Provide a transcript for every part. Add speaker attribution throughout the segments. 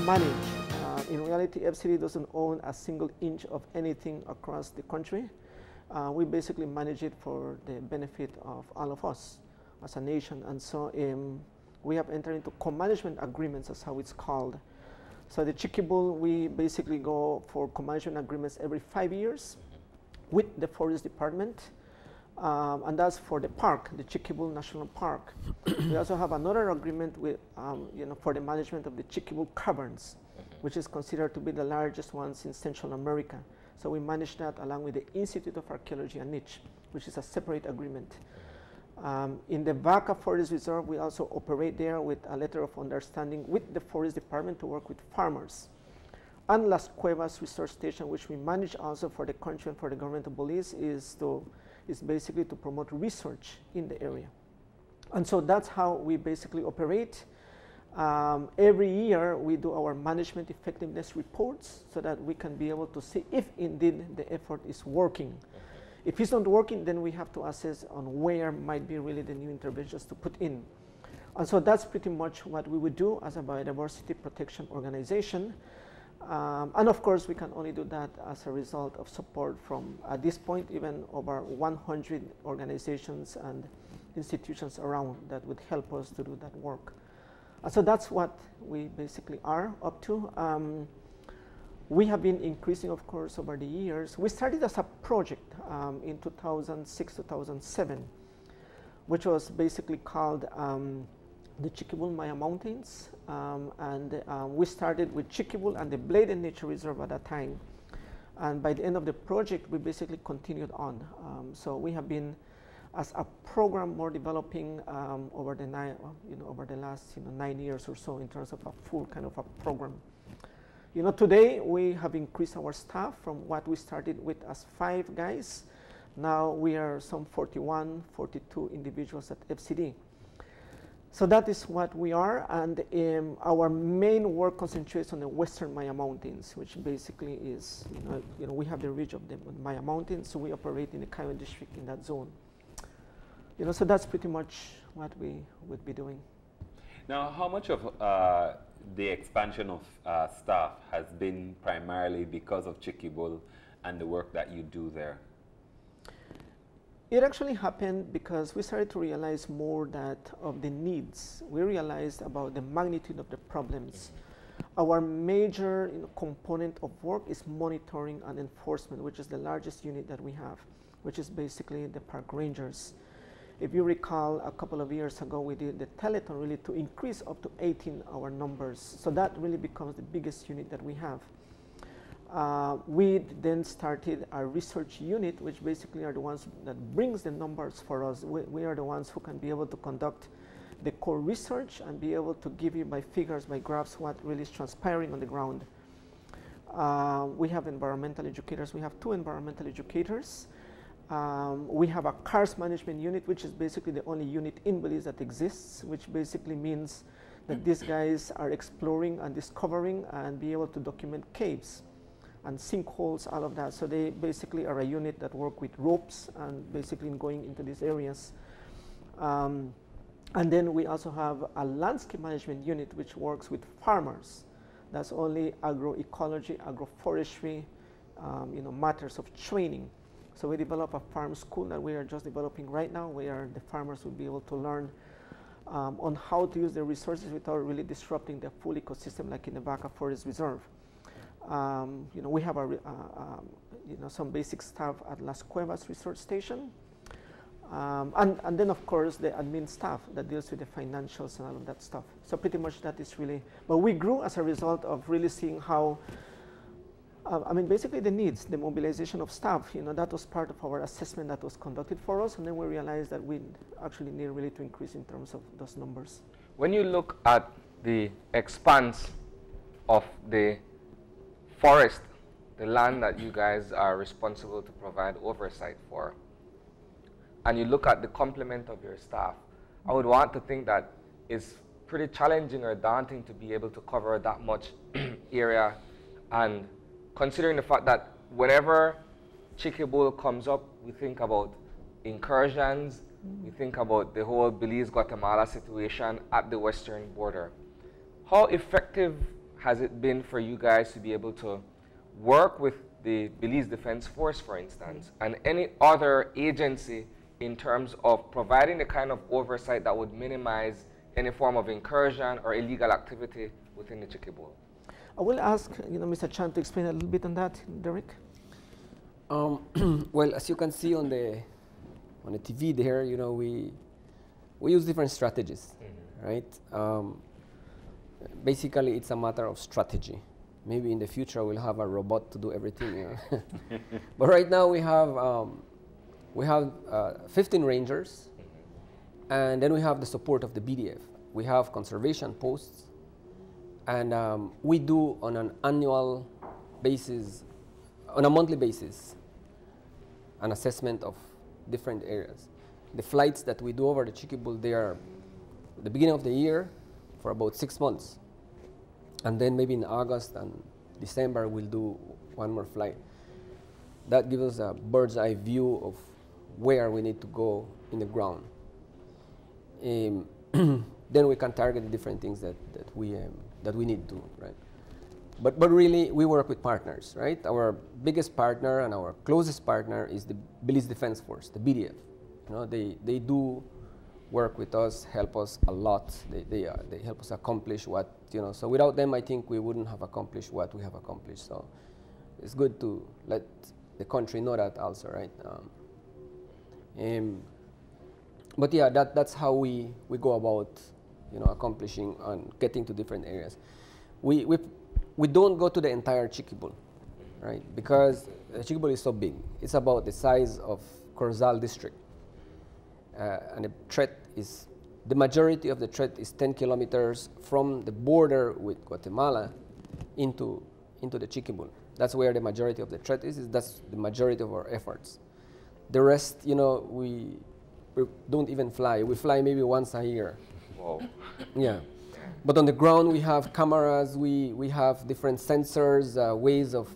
Speaker 1: manage. In reality, FCD doesn't own a single inch of anything across the country. We basically manage it for the benefit of all of us as a nation. And so we have entered into co-management agreements, that's how it's called. So the Chiquibul, we basically go for co-management agreements every 5 years with the Forest Department. And that's for the park, the Chiquibul National Park. We also have another agreement with, for the management of the Chiquibul Caverns, which is considered to be the largest ones in Central America. So we manage that along with the Institute of Archaeology and Niche, which is a separate agreement. In the Vaca Forest Reserve, we also operate there with a letter of understanding with the Forest Department to work with farmers. And Las Cuevas Research Station, which we manage also for the country and for the government of Belize, is basically to promote research in the area. And so that's how we basically operate. Every year we do our management effectiveness reports so that we can be able to see if indeed the effort is working. If it's not working, then we have to assess on where might be really the new interventions to put in. And so that's pretty much what we would do as a biodiversity protection organization. And of course, we can only do that as a result of support from, at this point, even over 100 organizations and institutions around that would help us to do that work. So that's what we basically are up to. We have been increasing, of course, over the years. We started as a project in 2006, 2007, which was basically called the Chiquibul Maya Mountains, we started with Chiquibul and the Bladed Nature Reserve at that time. And by the end of the project, we basically continued on. So we have been, as a program, more developing over the last 9 years or so in terms of a full kind of a program. Today we have increased our staff from what we started with as 5 guys. Now we are some 41, 42 individuals at FCD. So that is what we are, and our main work concentrates on the Western Maya Mountains, which basically is, we have the ridge of the Maya Mountains, so we operate in the Cayo district in that zone. So that's pretty much what we would be doing.
Speaker 2: Now, how much of the expansion of staff has been primarily because of Chiquibul and the work that you do there?
Speaker 1: It actually happened because we started to realize more of the needs. We realized about the magnitude of the problems. Our major component of work is monitoring and enforcement, which is the largest unit that we have, which is basically the park rangers. If you recall, a couple of years ago, we did the telethon really to increase up to 18 our numbers. So that really becomes the biggest unit that we have. We then started our research unit, which basically are the ones that brings the numbers for us. We are the ones who can be able to conduct the core research and be able to give you by figures, by graphs, what really is transpiring on the ground. We have environmental educators. We have 2 environmental educators. We have a cars management unit, which is basically the only unit in Belize that exists, which basically means that these guys are exploring and discovering and be able to document caves and sinkholes, all of that. So they basically are a unit that work with ropes and basically going into these areas. And then we also have a landscape management unit which works with farmers. That's only agroecology, agroforestry, matters of training. So we develop a farm school that we are just developing right now, where the farmers will be able to learn on how to use the resources without really disrupting the full ecosystem, like in the Vaca Forest Reserve. We have some basic staff at Las Cuevas Research Station. And then, of course, the admin staff that deals with the financials and all of that stuff. So pretty much that is really, but we grew as a result of really seeing how, basically the needs, the mobilization of staff, that was part of our assessment that was conducted for us. And then we realized that we actually need really to increase in terms of those numbers.
Speaker 3: When you look at the expanse of the forest, the land that you guys are responsible to provide oversight for, and you look at the complement of your staff, I would want to think that it's pretty challenging or daunting to be able to cover that much area, and considering the fact that whenever Chiquibul comes up, we think about incursions, we think about the whole Belize-Guatemala situation at the western border. How effective has it been for you guys to be able to work with the Belize Defense Force, for instance, and any other agency in terms of providing the kind of oversight that would minimize any form of incursion or illegal activity within the Chiquibul?
Speaker 1: I will ask, Mr. Chan to explain a little bit on that, Derek.
Speaker 4: Well, as you can see on the TV there, we use different strategies, right? Basically, it's a matter of strategy. Maybe in the future we'll have a robot to do everything. But right now we have 15 rangers, and then we have the support of the BDF. We have conservation posts, and we do on an annual basis, on a monthly basis, an assessment of different areas. The flights that we do over the Chiquibul, they are the beginning of the year for about 6 months. And then maybe in August and December, we'll do one more flight. That gives us a bird's eye view of where we need to go in the ground. Then we can target the different things that we need to, right? But really, we work with partners, right? Our biggest partner and our closest partner is the Belize Defense Force, the BDF. They do work with us, help us a lot. They help us accomplish what, so without them, I think we wouldn't have accomplished what we have accomplished. So it's good to let the country know that also, right? But yeah, that's how we go about, accomplishing and getting to different areas. We don't go to the entire Chiquibul, right? Because Chiquibul is so big. It's about the size of Corozal district. And the majority of the threat is 10 kilometers from the border with Guatemala into the Chiquibul. That's where the majority of the threat is. That's the majority of our efforts. The rest, we don't even fly. We fly maybe once a year.
Speaker 3: Wow.
Speaker 4: Yeah. But on the ground, we have cameras, we have different sensors, ways of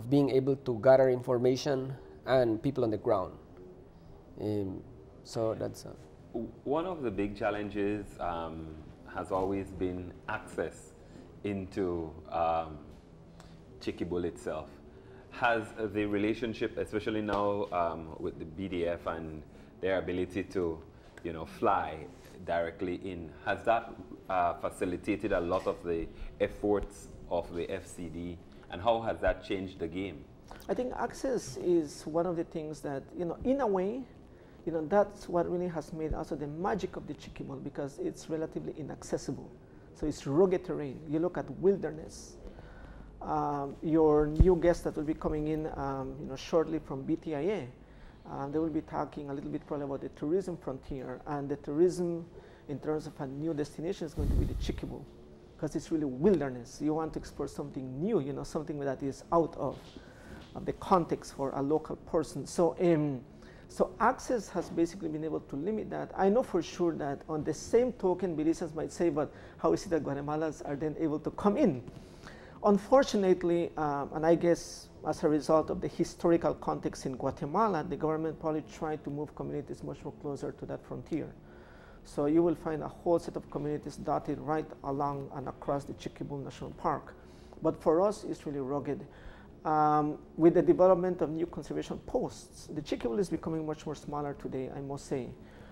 Speaker 4: being able to gather information, and people on the ground. So that's...
Speaker 2: One of the big challenges has always been access into Chiquibul itself. Has the relationship, especially now with the BDF and their ability to, fly directly in, has that facilitated a lot of the efforts of the FCD, and how has that changed the game?
Speaker 1: I think access is one of the things that, in a way, that's what really has made also the magic of the Chiquibul, because it's relatively inaccessible. So it's rugged terrain. You look at wilderness. Your new guests that will be coming in, shortly from BTIA, they will be talking a little bit probably about the tourism frontier, and the tourism in terms of a new destination is going to be the Chiquibul, because it's really wilderness. You want to explore something new, something that is out of the context for a local person. So access has basically been able to limit that. I know for sure that on the same token, Belizeans might say, but how is it that Guatemalans are then able to come in? Unfortunately, and I guess as a result of the historical context in Guatemala, the government probably tried to move communities much more closer to that frontier. So you will find a whole set of communities dotted right along and across the Chiquibul National Park. But for us, it's really rugged. With the development of new conservation posts, the Chiquibul is becoming much more smaller today, I must say.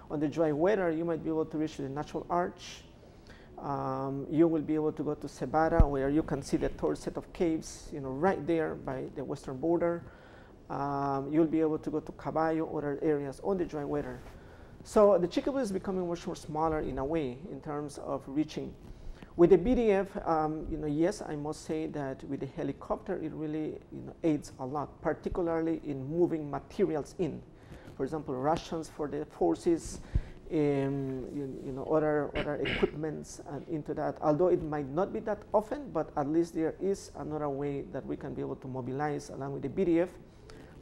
Speaker 1: On the dry weather, you might be able to reach the natural arch. You will be able to go to Cebada, where you can see the third set of caves, right there by the western border. You'll be able to go to Caballo, other areas on the dry weather. So the Chiquibul is becoming much more smaller in a way in terms of reaching. With the BDF, yes, I must say that with the helicopter, it really aids a lot, particularly in moving materials in. For example, rations for the forces, other equipments into that. Although it might not be that often, but at least there is another way that we can be able to mobilize along with the BDF,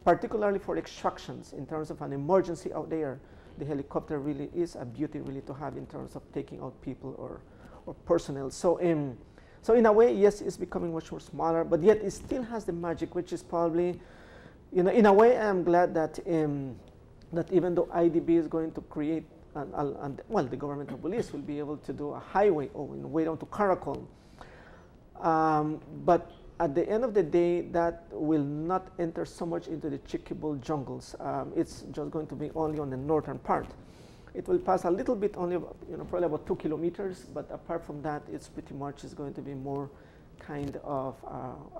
Speaker 1: particularly for extractions. In terms of an emergency out there, the helicopter really is a beauty really to have in terms of taking out people or personnel. So in a way, yes, it's becoming much more smaller, but yet it still has the magic, which is probably, in a way, I'm glad that that even though IDB is going to create, the government of Belize will be able to do a highway way down to Caracol. But at the end of the day, that will not enter so much into the Chiquibul jungles. It's just going to be only on the northern part. It will pass a little bit, only probably about 2 kilometers, but apart from that, it's pretty much is going to be more kind of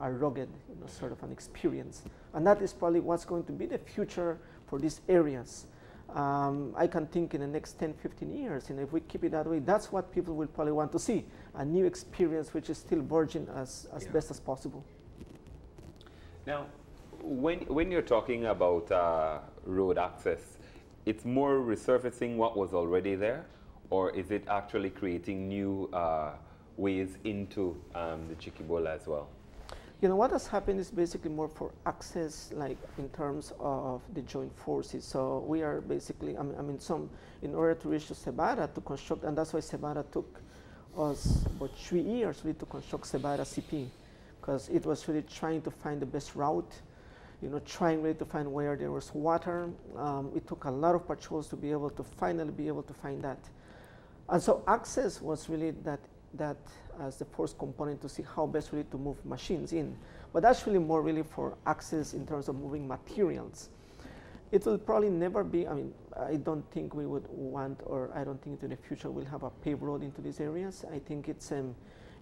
Speaker 1: a rugged, sort of an experience. And that is probably what's going to be the future for these areas. I can think in the next 10, 15 years, and if we keep it that way, that's what people will probably want to see, a new experience which is still virgin as best as possible.
Speaker 2: Now, when you're talking about road access, it's more resurfacing what was already there, or is it actually creating new ways into the Chiquibul as well?
Speaker 1: What has happened is basically more for access, like in terms of the joint forces. So we are basically, in order to reach to Sebara to construct, and that's why Sebara took us about 3 years really to construct Sebara CP, because it was really trying to find the best route, trying really to find where there was water. It took a lot of patrols to be able to finally be able to find that. And so access was really that as the first component to see how best really to move machines in. But that's really more really for access in terms of moving materials. It will probably never be, I don't think we would want, or I don't think in the future we'll have a paved road into these areas. I think it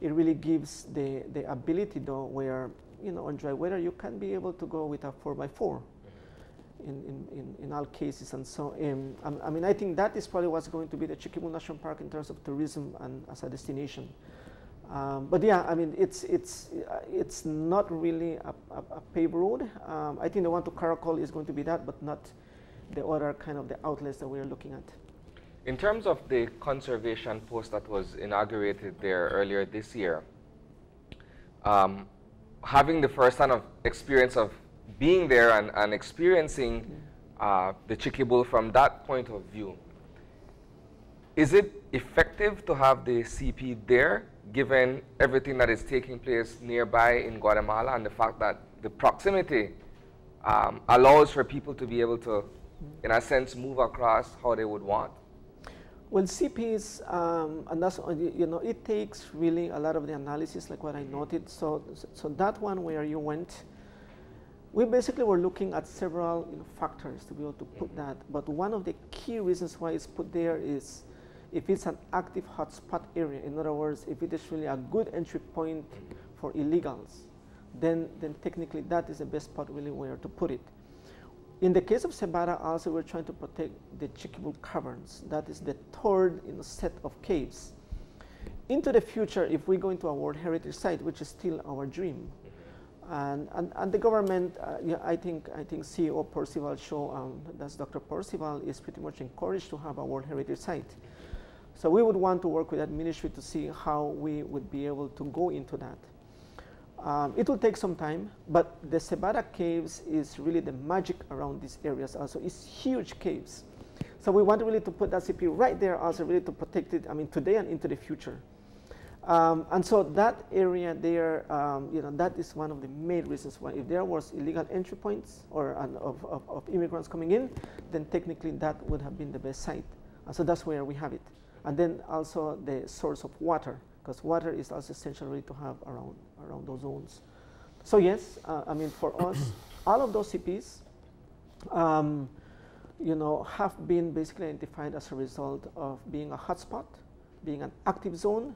Speaker 1: really gives the ability though where, on dry weather you can be able to go with a 4x4 in all cases. And so, I think that is probably what's going to be the Chiquibul National Park in terms of tourism and as a destination. But yeah, it's not really a paved road. I think the one to Caracol is going to be that, but not the other kind of the outlets that we're looking at.
Speaker 3: In terms of the conservation post that was inaugurated there earlier this year, having the first-hand of experience of being there and experiencing the Chiquibul from that point of view, is it effective to have the CP there, given everything that is taking place nearby in Guatemala and the fact that the proximity allows for people to be able to, in a sense, move across how they would want?
Speaker 1: Well, CPs, and that's, it takes really a lot of the analysis, like what I noted. So that one where you went, we basically were looking at several factors to be able to put that. But one of the key reasons why it's put there is if it's an active hotspot area. In other words, if it is really a good entry point for illegals, then technically that is the best spot really where to put it. In the case of Sebara, also we're trying to protect the Chiquibul caverns. That is the third set of caves. Into the future, if we go into a World Heritage Site, which is still our dream, and the government, I think CEO Percival that's Dr. Percival, is pretty much encouraged to have a World Heritage Site. So we would want to work with that ministry to see how we would be able to go into that. It will take some time, but the Sebara caves is really the magic around these areas also. It's huge caves. So we want really to put that CP right there also really to protect it, today and into the future. And so that area there, that is one of the main reasons why if there was illegal entry points or of immigrants coming in, then technically that would have been the best site. And so that's where we have it. And then also the source of water, because water is also essential really to have around those zones. So yes, for us, all of those CPs, have been basically identified as a result of being a hotspot, being an active zone,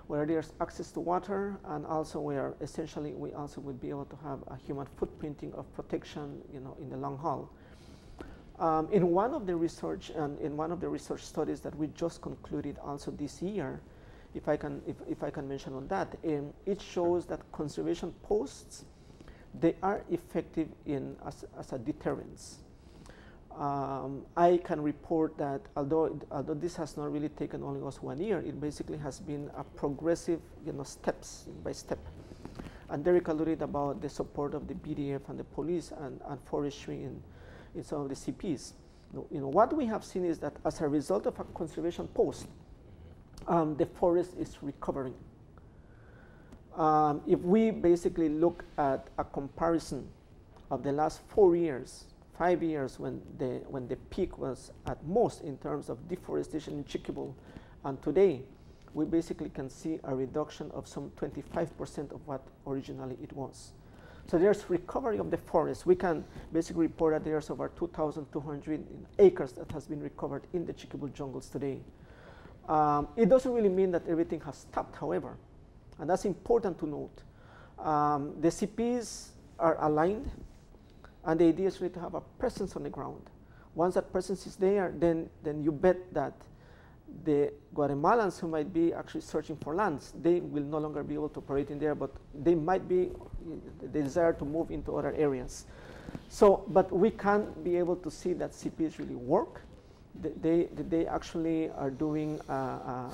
Speaker 1: where there's access to water, and also where essentially we also would be able to have a human footprinting of protection, in the long haul. In one of the research studies that we just concluded also this year, if I can mention on that, it shows that conservation posts, they are effective as a deterrence. I can report that although this has not really taken only us 1 year, it basically has been a progressive, steps by step. And Derek alluded about the support of the BDF and the police and forestry in some of the CPs. What we have seen is that as a result of a conservation post, the forest is recovering. If we basically look at a comparison of the last 4 years, 5 years when the peak was at most in terms of deforestation in Chiquibul, and today, we basically can see a reduction of some 25% of what originally it was. So there's recovery of the forest. We can basically report that there's over 2,200 acres that has been recovered in the Chiquibul jungles today. It doesn't really mean that everything has stopped, however, and that's important to note. The CPs are aligned, and the idea is really to have a presence on the ground. Once that presence is there, then you bet that the Guatemalans who might be actually searching for lands, they will no longer be able to operate in there, but they might be the desire to move into other areas. So, but we can't be able to see that CPs really work. They actually are doing or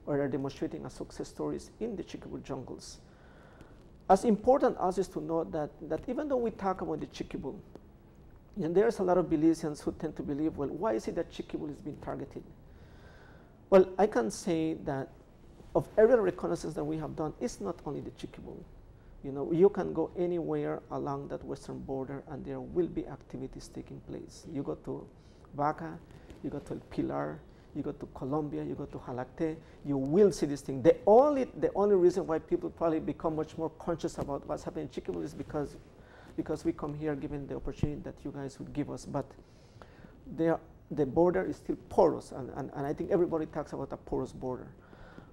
Speaker 1: are demonstrating as success stories in the Chiquibul jungles. As important as is to note that even though we talk about the Chiquibul, and there's a lot of Belizeans who tend to believe, well, why is it that Chiquibul is being targeted? Well, I can say that of aerial reconnaissance that we have done, it's not only the Chiquibul. You know, you can go anywhere along that western border and there will be activities taking place. You go to Vaca, you go to El Pilar, you go to Colombia, you go to Jalacte, you will see this thing. The only reason why people probably become much more conscious about what's happening in Chiquibul is because we come here given the opportunity that you guys would give us. But the border is still porous, and I think everybody talks about a porous border.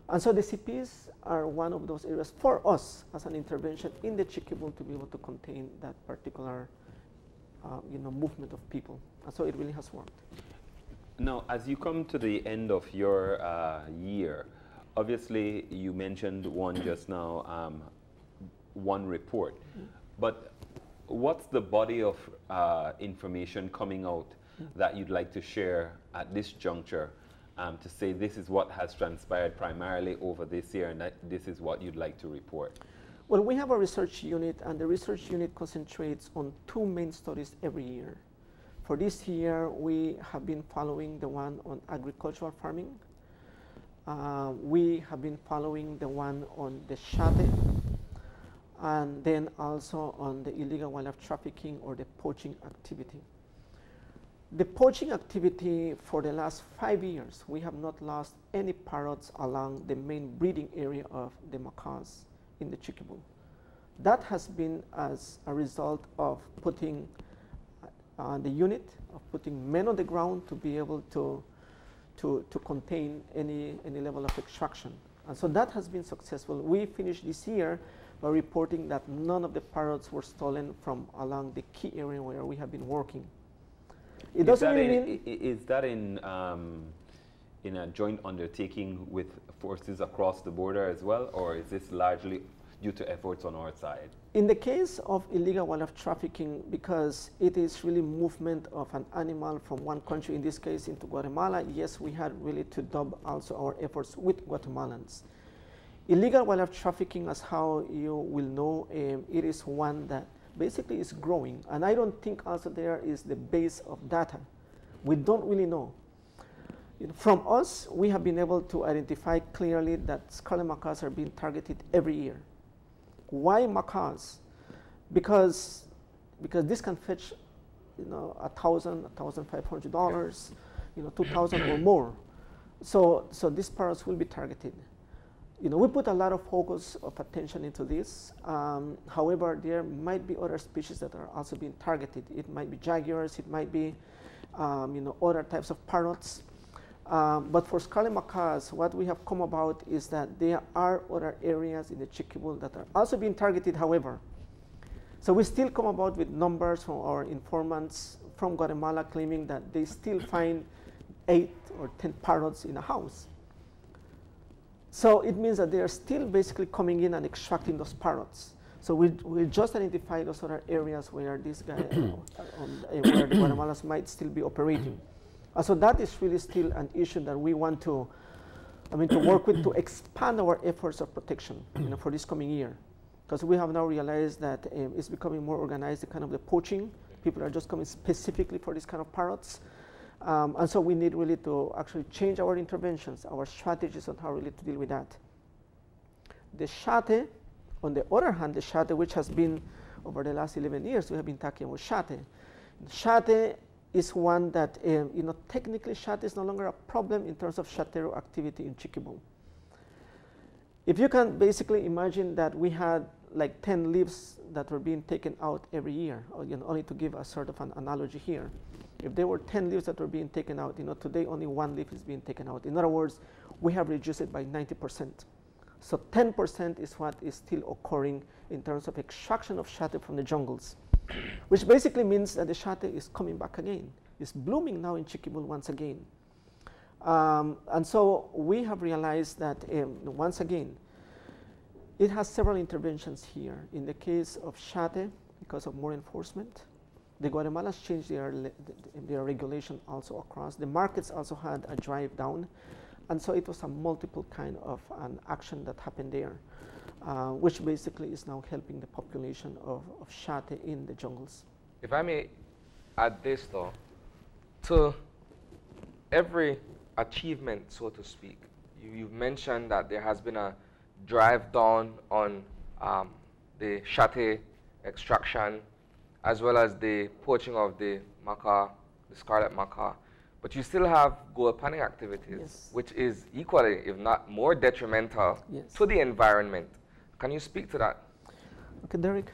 Speaker 1: And so the CPs are one of those areas for us as an intervention in the Chiquibul to be able to contain that particular movement of people. And so it really has worked.
Speaker 2: Now, as you come to the end of your year, obviously you mentioned one just now, one report, but what's the body of information coming out that you'd like to share at this juncture to say this is what has transpired primarily over this year and that this is what you'd like to report?
Speaker 1: Well, we have a research unit, and the research unit concentrates on two main studies every year. For this year, we have been following the one on agricultural farming. We have been following the one on the xate, and then also on the illegal wildlife trafficking or the poaching activity. The poaching activity for the last 5 years, we have not lost any parrots along the main breeding area of the macaws in the Chiquibul. That has been as a result of putting the unit, of putting men on the ground to be able to contain any level of extraction. And so that has been successful. We finished this year by reporting that none of the parrots were stolen from along the key area where we have been working. It doesn't really mean...
Speaker 2: Is that in a joint undertaking with forces across the border as well, or is this largely due to efforts on our side?
Speaker 1: In the case of illegal wildlife trafficking, because it is really movement of an animal from one country, in this case into Guatemala, yes, we had really to dub also our efforts with Guatemalans. Illegal wildlife trafficking, as how you will know, it is one that basically is growing, and I don't think also there is the base of data. We don't really know. From us, we have been able to identify clearly that scarlet macaws are being targeted every year. Why macaws? Because this can fetch, $1,000, $1,500, $2,000 or more. So these parrots will be targeted. We put a lot of focus of attention into this. However, there might be other species that are also being targeted. It might be jaguars, it might be other types of parrots. But for scarlet macaws, what we have come about is that there are other areas in the Chiquibul that are also being targeted, however. So we still come about with numbers from our informants from Guatemala claiming that they still find 8 or 10 parrots in a house. So it means that they are still basically coming in and extracting those parrots. So we just identify those other areas where this guy, where the Guatemalans might still be operating. So that is really still an issue that we want to work with to expand our efforts of protection, for this coming year, because we have now realized that it's becoming more organized, the kind of the poaching. People are just coming specifically for this kind of parrots, and so we need really to actually change our interventions, our strategies on how really to deal with that. The xate, on the other hand, the xate, which has been over the last 11 years, we have been talking about xate. Xate is one that, technically xate is no longer a problem in terms of xatero activity in Chiquibul. If you can basically imagine that we had like 10 leaves that were being taken out every year, or, only to give a sort of an analogy here. If there were 10 leaves that were being taken out, today only 1 leaf is being taken out. In other words, we have reduced it by 90%. So 10% is what is still occurring in terms of extraction of xate from the jungles, which basically means that the xate is coming back again. It's blooming now in Chiquibul once again. And so we have realized that, once again, it has several interventions here. In the case of xate, because of more enforcement, the Guatemalans changed their regulation also across. The markets also had a drive down. And so it was a multiple kind of an action that happened there, which basically is now helping the population of xate in the jungles.
Speaker 3: If I may add this though, to every achievement, so to speak, you've mentioned that there has been a drive down on the xate extraction, as well as the poaching of the macaw, the scarlet macaw. But you still have gold panning activities,
Speaker 1: Yes.
Speaker 3: which is equally, if not more detrimental
Speaker 1: Yes.
Speaker 3: to the environment. Can you speak to that?
Speaker 1: Okay, Derek.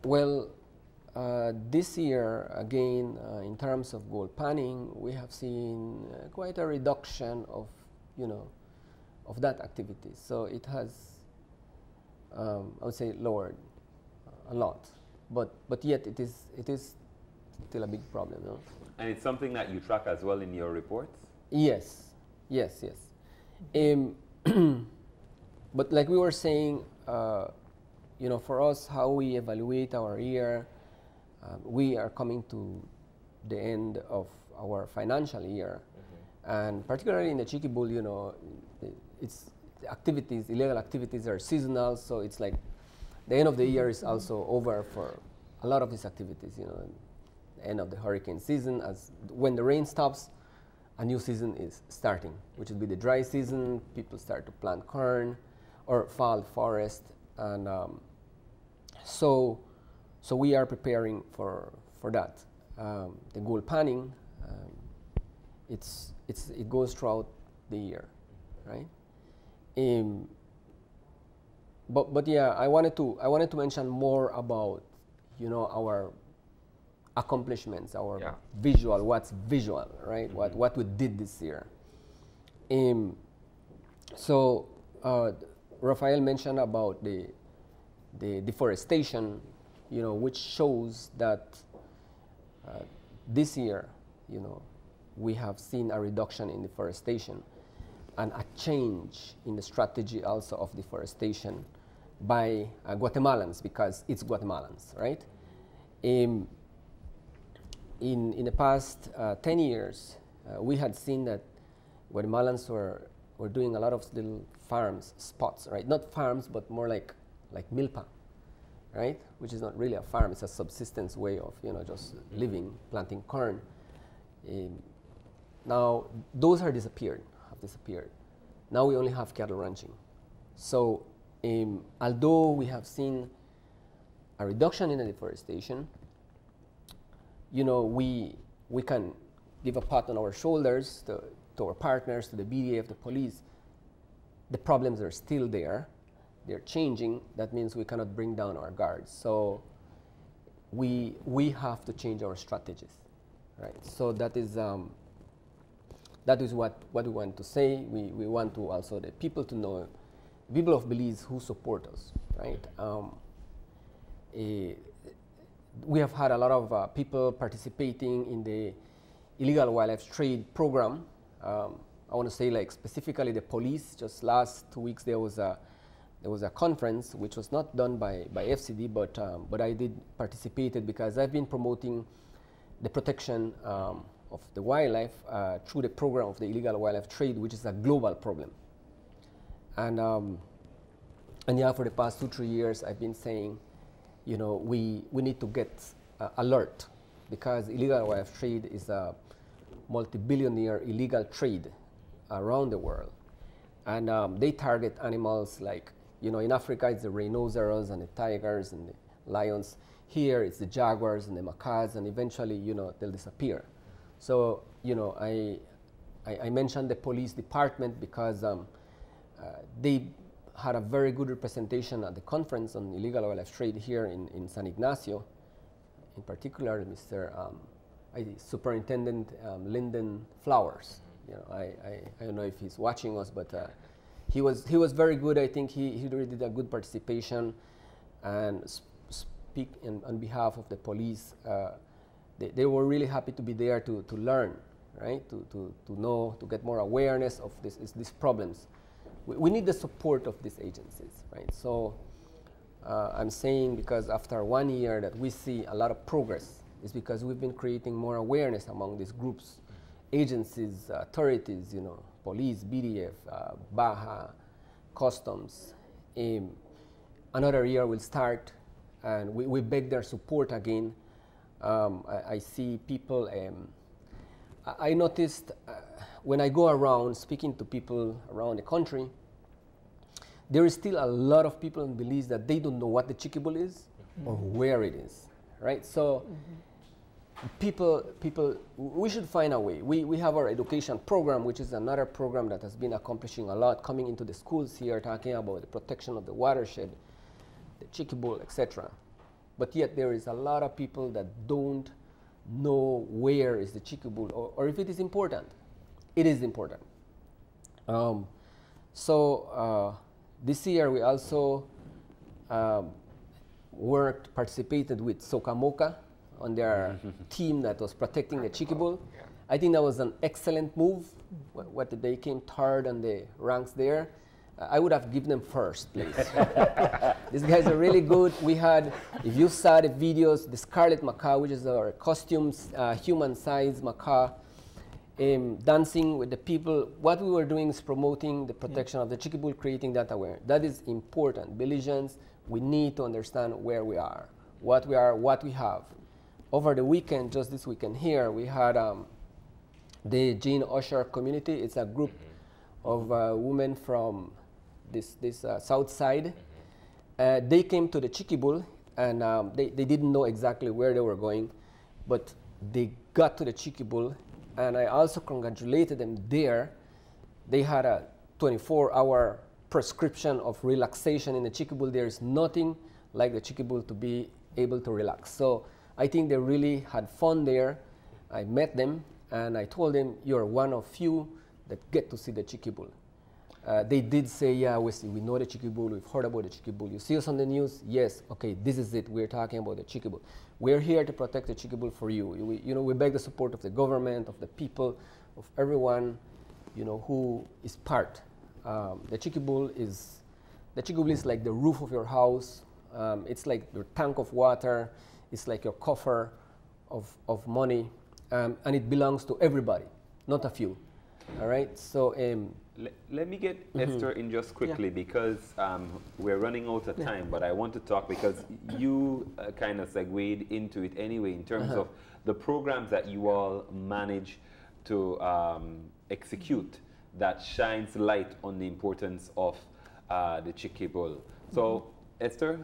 Speaker 4: Well, this year, again, in terms of gold panning, we have seen quite a reduction of, of that activity. So it has, I would say, lowered a lot. But yet it is still a big problem, no?
Speaker 2: And it's something that you track as well in your reports?
Speaker 4: Yes. But like we were saying, for us, how we evaluate our year, we are coming to the end of our financial year. And particularly in the Chiquibul, it's activities, illegal activities are seasonal, so it's like the end of the year is also over for a lot of these activities, the end of the hurricane season. As when the rain stops, a new season is starting, which will be the dry season. People start to plant corn or fall forest, and so we are preparing for that. The gold panning, it goes throughout the year, right? But yeah, I wanted to mention more about our accomplishments, our visual, what's visual, right? What we did this year. So Rapheal mentioned about the deforestation, which shows that this year, we have seen a reduction in deforestation and a change in the strategy also of deforestation by Guatemalans, because it's Guatemalans, right? In the past 10 years, we had seen that Guatemalans were doing a lot of little farms, spots, right? Not farms, but more like milpa, right? Which is not really a farm, it's a subsistence way of, just living, planting corn. Now, those have disappeared. Now we only have cattle ranching. So, although we have seen a reduction in the deforestation, we can give a pat on our shoulders to our partners, to the BDF, the police. The problems are still there. They're changing. That means we cannot bring down our guards. So we have to change our strategies, right? So that is what we want to say. We want to also the people to know, people of Belize who support us, right? We have had a lot of people participating in the illegal wildlife trade program. I want to say, like, specifically the police. Just last 2 weeks there was a conference which was not done by FCD, but I did participated because I've been promoting the protection of the wildlife through the program of the illegal wildlife trade, which is a global problem. And yeah, for the past 2-3 years, I've been saying, we need to get alert, because illegal wildlife trade is a multi-billion-year illegal trade around the world. And they target animals like, in Africa it's the rhinoceros and the tigers and lions. Here it's the jaguars and the macaques, and eventually, you know, they'll disappear. So, you know, I mentioned the police department because they had a very good representation at the conference on illegal wildlife trade here in San Ignacio. In particular, Mr. Superintendent Lyndon Flowers. You know, I don't know if he's watching us, but he was very good. I think he really did a good participation, and speak on behalf of the police. They were really happy to be there to learn, right? To know, to get more awareness of these problems. We need the support of these agencies, right? So I'm saying because after 1 year that we see a lot of progress is because we've been creating more awareness among these groups, agencies, authorities, you know, police, BDF, Baja, customs. Another year will start, and we beg their support again. I see people, I noticed when I go around speaking to people around the country, there is still a lot of people in Belize that they don't know what the Chiquibul is or where it is, right? So people, we should find a way. We have our education program, which is another program that has been accomplishing a lot, coming into the schools here, talking about the protection of the watershed, the Chiquibul, etc. But yet there is a lot of people that don't know where is the Chiquibul or if it is important. It is important. This year we also participated with Socamoca on their team that was protecting the Chiquibul. I think that was an excellent move. What they came third on the ranks there. I would have given them first place. These guys are really good. We had, if you saw the videos, the scarlet macaque, which is our costumes, human-sized macaque, dancing with the people. What we were doing is promoting the protection of the Chiquibul, creating that awareness. That is important. Belizeans, we need to understand where we are, what we have. Over the weekend, just this weekend here, we had the Jane Usher community. It's a group of women from this south side. They came to the Chiquibul, and they didn't know exactly where they were going, but they got to the Chiquibul, and I also congratulated them there. They had a 24-hour prescription of relaxation in the Chiquibul. There is nothing like the Chiquibul to be able to relax. So I think they really had fun there. I met them, and I told them, you're one of few that get to see the Chiquibul. They did say, yeah, we know the Chiquibul, we've heard about the Chiquibul. You see us on the news? Yes, okay, this is it, we're talking about the Chiquibul. We're here to protect the Chiquibul for you. We beg the support of the government, of the people, of everyone, who is part. The Chiquibul is like the roof of your house. It's like your tank of water. It's like your coffer of money, and it belongs to everybody, not a few. All right. So
Speaker 2: let me get Esther in just quickly because we're running out of time. But I want to talk because you kind of segued into it anyway in terms of the programs that you all manage to execute that shines light on the importance of the Chiquibul. So. Esther,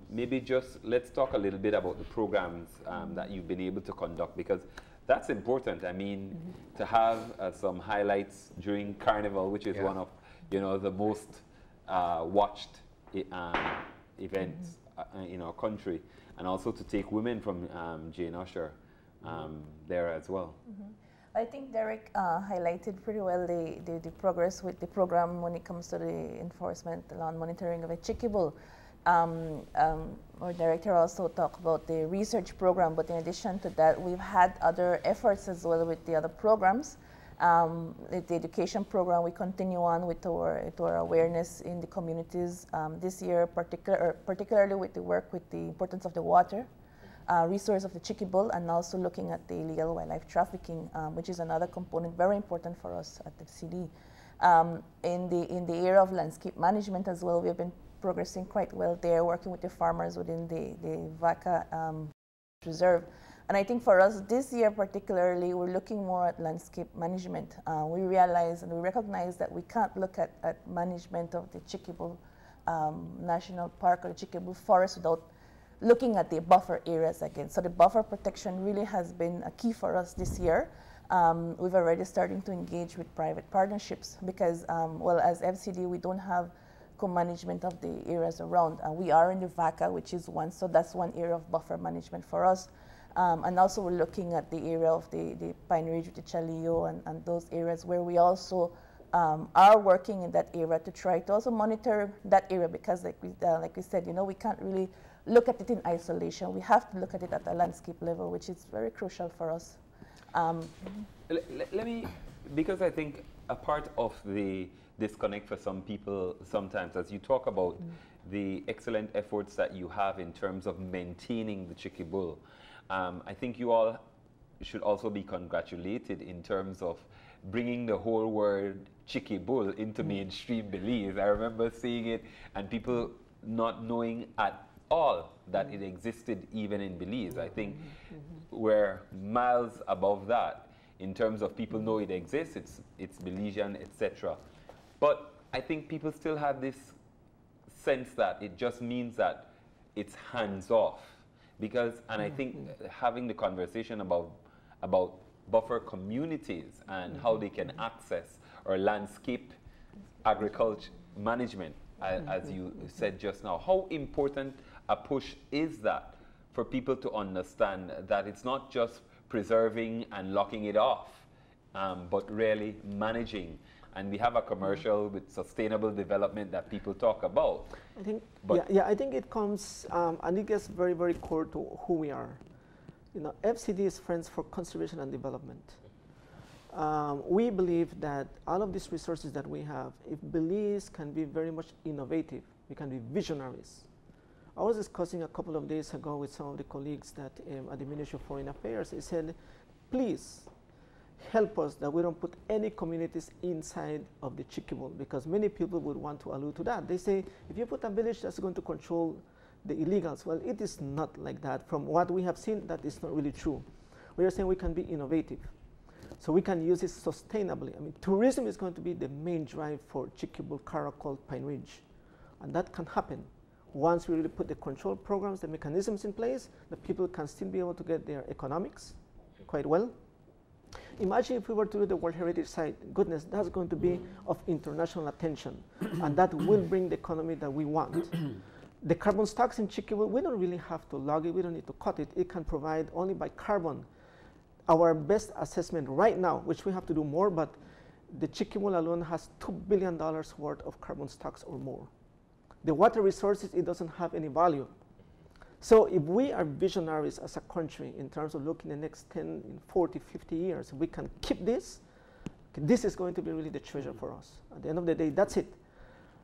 Speaker 2: maybe just let's talk a little bit about the programs that you've been able to conduct, because that's important. I mean, to have some highlights during Carnival, which is one of the most watched events in our country, and also to take women from Jane Usher there as well.
Speaker 5: I think Derek highlighted pretty well the progress with the program when it comes to the enforcement, the land monitoring of the Chiquibul. Our director also talked about the research program, but in addition to that, we've had other efforts as well with the other programs. The education program, we continue on with our awareness in the communities this year, particularly with the work with the importance of the water, resource of the Chiquibul, and also looking at the illegal wildlife trafficking, which is another component very important for us at the CD. In the area of landscape management as well, we have been progressing quite well there, working with the farmers within the Vaca Reserve. And I think for us this year particularly, we're looking more at landscape management. We realize and we recognize that we can't look at management of the Chiquibul National Park or the Chiquibul Forest without looking at the buffer areas again. So the buffer protection really has been a key for us this year. We've already starting to engage with private partnerships because, well, as FCD, we don't have co-management of the areas around. We are in the VACA, which is one, so that's one area of buffer management for us. And also we're looking at the area of the Pine Ridge with the Chalillo and those areas where we also are working in that area to try to also monitor that area because like we said, you know, we can't really look at it in isolation. We have to look at it at a landscape level, which is very crucial for us.
Speaker 2: Let me, because I think a part of the disconnect for some people sometimes, as you talk about the excellent efforts that you have in terms of maintaining the Chiquibul, I think you all should also be congratulated in terms of bringing the whole word Chiquibul into mainstream Belize. I remember seeing it and people not knowing at all that it existed even in Belize. I think we're miles above that in terms of people know it exists, it's Belizean, etc. But I think people still have this sense that it just means that it's hands off. Because, and I think having the conversation about buffer communities and how they can access or landscape agriculture management, as you said just now, how important a push is that for people to understand that it's not just preserving and locking it off, but really managing. And we have a commercial with sustainable development that people talk about.
Speaker 1: I think, I think it comes, and it gets very, very core to who we are. You know, FCD is Friends for Conservation and Development. We believe that all of these resources that we have, if Belize can be very much innovative, we can be visionaries. I was discussing a couple of days ago with some of the colleagues that at the Ministry of Foreign Affairs. They said, please help us that we don't put any communities inside of the Chiquibul, because many people would want to allude to that. They say, if you put a village that's going to control the illegals, well, it is not like that. From what we have seen, that is not really true. We are saying we can be innovative. So we can use it sustainably. I mean, tourism is going to be the main drive for Chiquibul, Caracol, Pine Ridge. And that can happen. Once we really put the control programs, the mechanisms in place, the people can still be able to get their economics quite well. Imagine if we were to do the World Heritage Site. Goodness, that's going to be of international attention. And that will bring the economy that we want. The carbon stocks in Chiquibul, we don't really have to log it. We don't need to cut it. It can provide only by carbon. Our best assessment right now, which we have to do more, but the Chiquibul alone has $2 billion worth of carbon stocks or more. The water resources, it doesn't have any value. So if we are visionaries as a country in terms of looking the next 10, 40, 50 years, we can keep this, this is going to be really the treasure for us. At the end of the day, that's it.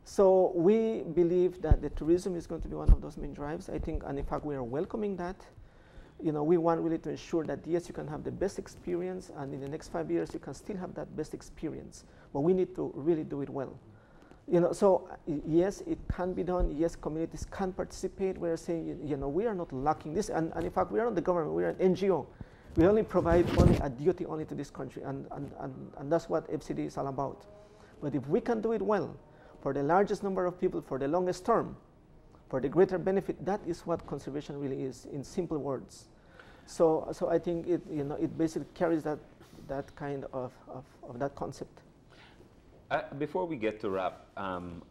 Speaker 1: So we believe that the tourism is going to be one of those main drives, I think, and in fact, we are welcoming that. You know, we want really to ensure that, yes, you can have the best experience, and in the next 5 years, you can still have that best experience. But we need to really do it well. You know, so yes, it can be done. Yes, communities can participate. We're saying, you know, we are not lacking this. And in fact, we are not the government. We are an NGO. We only provide only a duty only to this country. And that's what FCD is all about. But if we can do it well, for the largest number of people, for the longest term, for the greater benefit, that is what conservation really is, in simple words. So I think it, you know, it basically carries that kind of that concept.
Speaker 2: Before we get to wrap,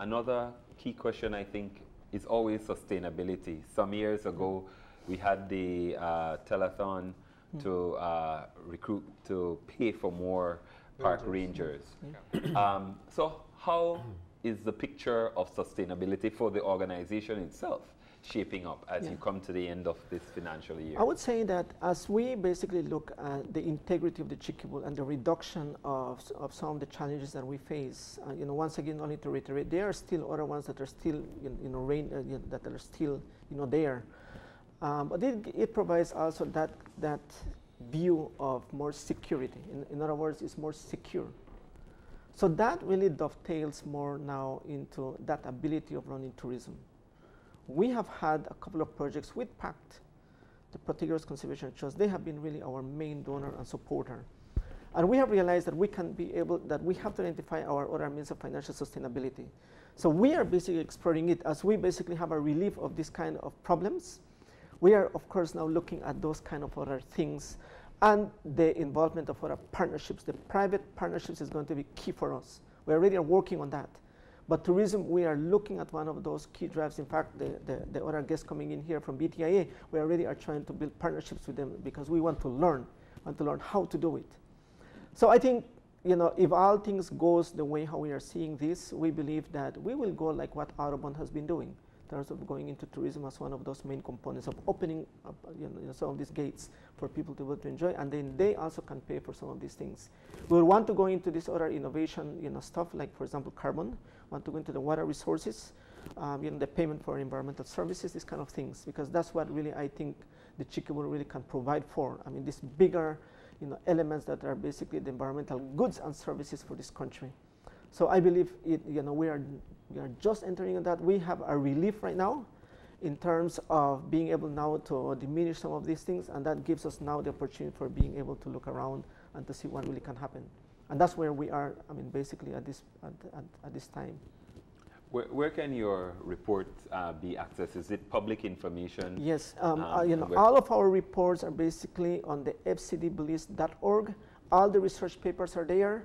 Speaker 2: another key question I think is always sustainability. Some years ago, we had the telethon to recruit, to pay for more park rangers. So how is the picture of sustainability for the organization itself shaping up as you come to the end of this financial year?
Speaker 1: I would say that as we basically look at the integrity of the Chiquibul and the reduction of some of the challenges that we face, you know, once again, only to reiterate, there are still other ones that are still, that are still, there. But it provides also that view of more security. In other words, it's more secure. So that really dovetails more now into that ability of running tourism. We have had a couple of projects with PACT, the Protectors Conservation Trust. They have been really our main donor and supporter. And we have realized that we have to identify our other means of financial sustainability. So we are basically exploring it as we basically have a relief of this kind of problems. we are, of course, now looking at those kind of other things and the involvement of other partnerships. The private partnerships is going to be key for us. We already are working on that. But tourism, we are looking at one of those key drives. In fact, the other guests coming in here from BTIA, we already are trying to build partnerships with them because we want to learn how to do it. So I think, you know, if all things goes the way how we are seeing this, we believe that we will go like what Audubon has been doing in terms of going into tourism as one of those main components of opening up, you know, some of these gates for people to be able to enjoy, and then they also can pay for some of these things. We will want to go into this other innovation, you know, stuff like, for example, carbon. Want to go into the water resources, you know, the payment for environmental services, these kind of things, because that's what really I think the Chiquibul really can provide for. I mean, these bigger, you know, elements that are basically the environmental goods and services for this country. So I believe it, you know, we are just entering in that. We have a relief right now in terms of being able now to diminish some of these things, and that gives us now the opportunity for being able to look around and to see what really can happen. And that's where we are, I mean, basically at this time.
Speaker 2: Where can your report be accessed? Is it public information?
Speaker 1: Yes, you know, all of our reports are basically on the fcdbelize.org. All the research papers are there.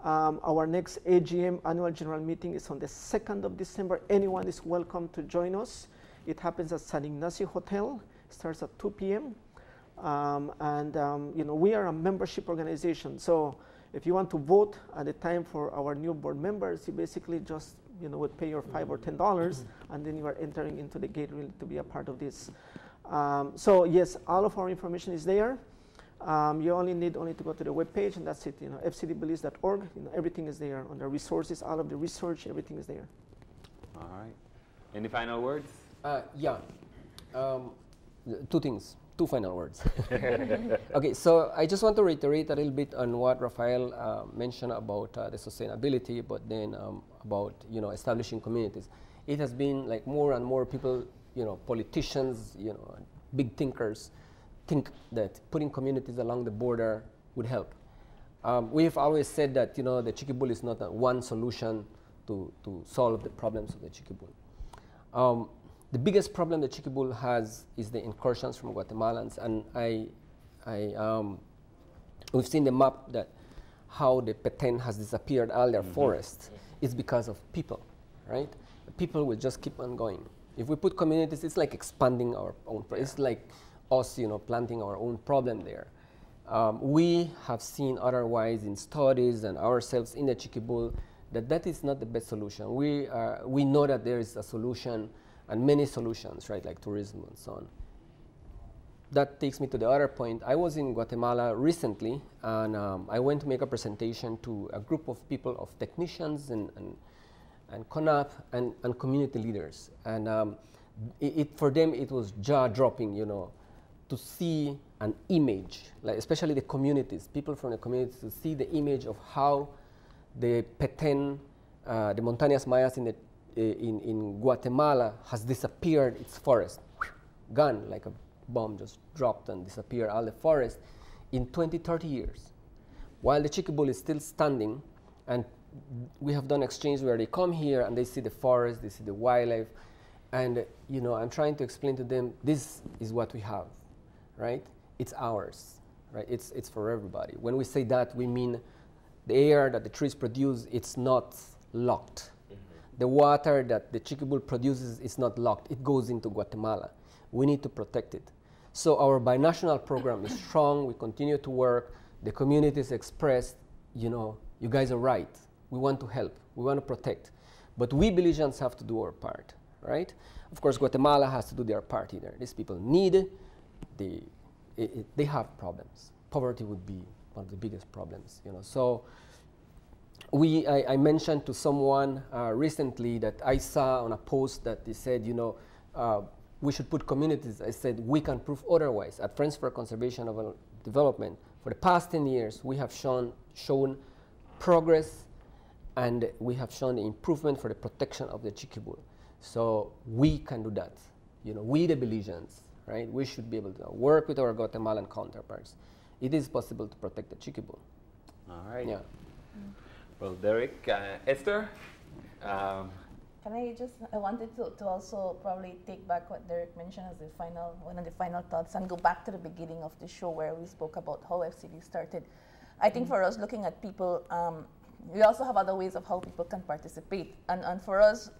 Speaker 1: Our next AGM, annual general meeting, is on the 2nd of December. Anyone is welcome to join us. It happens at San Ignacio Hotel. It starts at 2 p.m. You know, we are a membership organization. So if you want to vote at the time for our new board members, you basically just, you know, would pay your $5 or $10, and then you are entering into the gate really to be a part of this. So yes, all of our information is there. You only need to go to the webpage, and that's it. You know, fcdbelize.org. You know, everything is there on the resources, all of the research, everything is there.
Speaker 2: All right. Any final words?
Speaker 4: Yeah. Two things. Two final words. Okay, so I just want to reiterate a little bit on what Rapheal mentioned about the sustainability, but then about, you know, establishing communities. It has been like more and more people, you know, politicians, you know, big thinkers, think that putting communities along the border would help. We've always said that, you know, the Chiquibul is not one solution to solve the problems of the Chiquibul. The biggest problem that Chiquibul has is the incursions from Guatemalans, and we've seen the map that how the Petén has disappeared, all their forests, is because of people, right? People will just keep on going. If we put communities, it's like expanding our own, it's like us, you know, planting our own problem there. We have seen otherwise in studies and ourselves in the Chiquibul that is not the best solution. We know that there is a solution, and many solutions, right, like tourism and so on. That takes me to the other point. I was in Guatemala recently, and I went to make a presentation to a group of people, of technicians and CONAP and community leaders. And for them, it was jaw-dropping, you know, to see an image, like especially the communities, people from the communities, to see the image of how the Petén, the Montañas Mayas in Guatemala has disappeared its forest, gone like a bomb, just dropped and disappeared all the forest in 20, 30 years. While the Chiquibul is still standing, and we have done exchange where they come here and they see the forest, they see the wildlife, and you know, I'm trying to explain to them, this is what we have, right? It's ours, right? It's for everybody. When we say that, we mean the air that the trees produce, it's not locked. The water that the Chiquibul produces is not locked. It goes into Guatemala. We need to protect it. So our binational program is strong. We continue to work. The community is expressed, you know, you guys are right. We want to help. We want to protect. But we Belizeans have to do our part, right? Of course, Guatemala has to do their part either. These people need, they have problems. Poverty would be one of the biggest problems, you know. So I mentioned to someone recently that I saw on a post that they said, you know, we should put communities. I said, we can prove otherwise. At Friends for Conservation of Development, for the past 10 years, we have shown progress, and we have shown the improvement for the protection of the Chiquibul. So we can do that. You know, we the Belizeans, right? We should be able to work with our Guatemalan counterparts. It is possible to protect the Chiquibul.
Speaker 2: All right.
Speaker 4: Yeah.
Speaker 2: Well, Derek, Esther,
Speaker 5: Can I wanted to also probably take back what Derek mentioned as one of the final thoughts and go back to the beginning of the show where we spoke about how FCD started. I think for us, looking at people, we also have other ways of how people can participate. And for us,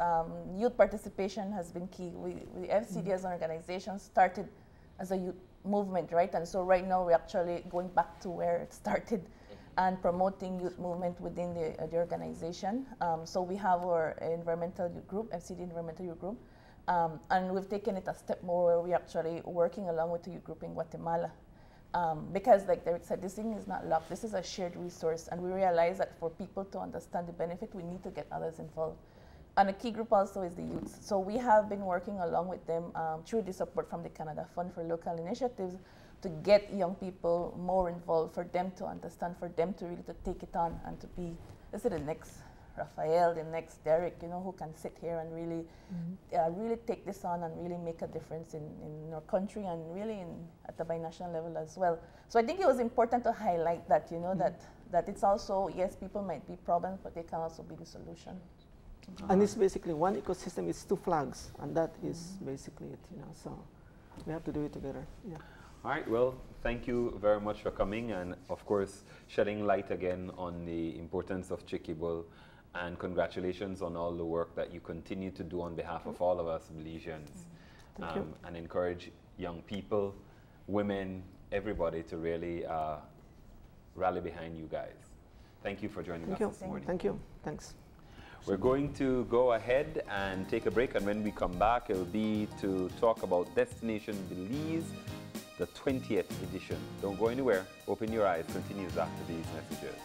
Speaker 5: youth participation has been key. The FCD as an organization started as a youth movement, right? And so right now we're actually going back to where it started and promoting youth movement within the organization. So we have our environmental youth group, FCD Environmental Youth Group, and we've taken it a step more where we're actually working along with the youth group in Guatemala. Because like Derek said, this thing is not locked, this is a shared resource, and we realize that for people to understand the benefit, we need to get others involved. And a key group also is the youth. So we have been working along with them through the support from the Canada Fund for Local Initiatives to get young people more involved, for them to understand, for them to really to take it on and to be, let's say, the next Rapheal, the next Derek, you know, who can sit here and really, really take this on and really make a difference in our country and really at the binational level as well. So I think it was important to highlight that, you know, that it's also, yes, people might be problems, but they can also be the solution.
Speaker 1: And it's basically one ecosystem is two flags, and that is basically it, you know, so we have to do it together. Yeah.
Speaker 2: All right, well, thank you very much for coming and, of course, shedding light again on the importance of Chiquibul, and congratulations on all the work that you continue to do on behalf of all of us Belizeans, and encourage young people, women, everybody to really rally behind you guys. Thank you for joining us this morning.
Speaker 1: Thank you. Thanks.
Speaker 2: We're going to go ahead and take a break, and when we come back, it'll be to talk about Destination Belize, the 20th edition. Don't go anywhere. Open your eyes. Continues after these messages.